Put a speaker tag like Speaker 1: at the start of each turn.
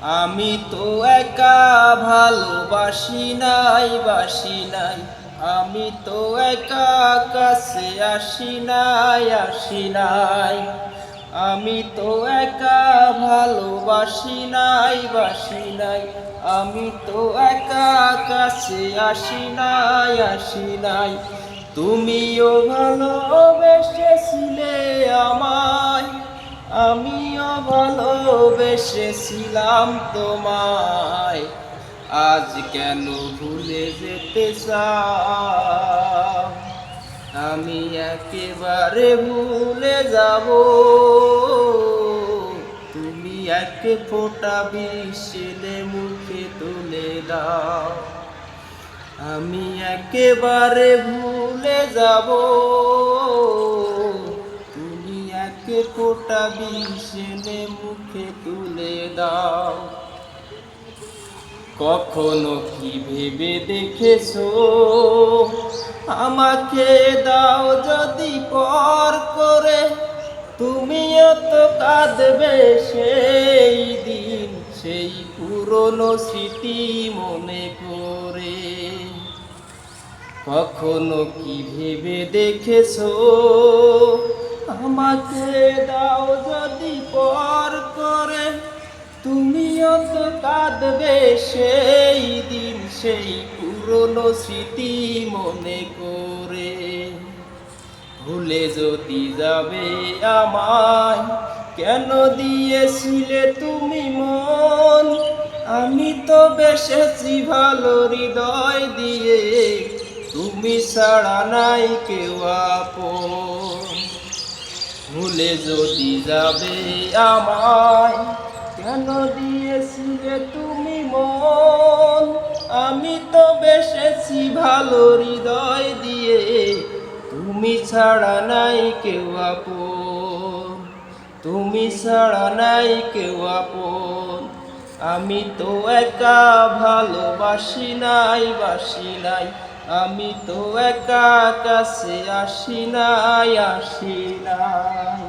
Speaker 1: আমি তো একা ভালোবাসি নাই, বাসি নাই। আমি তো একা কাছে আসি নাই, আসি নাই। আমি তো একা ভালোবাসি নাই, বাসি নাই। আমি তো একা কাছে আসি নাই, আসি নাই। তুমিও ভালোবেসেছিলে আমায়, আমিও ভালোবেসেছিলাম তোমায়। আজ কেন ভুলে যেতে চাও? আমি একেবারে ভুলে যাব। তুমি এক ফোঁটা বিশেলে মুখে তুলে দাও। আমি একেবারে ভুলে যাব। তুমি এক ফোঁটা বিশেলে মুখে তুলে দাও। কখনো কি ভেবে দেখেছো আমাকে দাও যদি পর করে? তুমিও তো কাঁদবে সেই দিন, সেই পুরনো স্মৃতি মনে করে। কখনো কি ভেবে দেখেছো আমাকে দাও যদি পর করে? তুমিও তো কাঁদবে সেই দিন, সেই পুরনো স্মৃতি মনে করে। ভুলে যদি যাবে আমায়, কেন দিয়েছিলে তুমি মন? আমি তো বেসেছি ভালো হৃদয় দিয়ে, তুমি ছাড়া নাই কেউ আপন। ভুলে যদি যাবে আমায়, কেন দিয়েছিলে তুমি মন? আমি তো বেসেছি ভালো হৃদয় দিয়ে, তুমি ছাড়া নাই কেউ আপন। তুমি ছাড়া নাই কেউ আপন। আমি তো একা ভালোবাসি নাই, বাসি নাই। আমি তো একা কাছে আসি নাই, আসি নাই।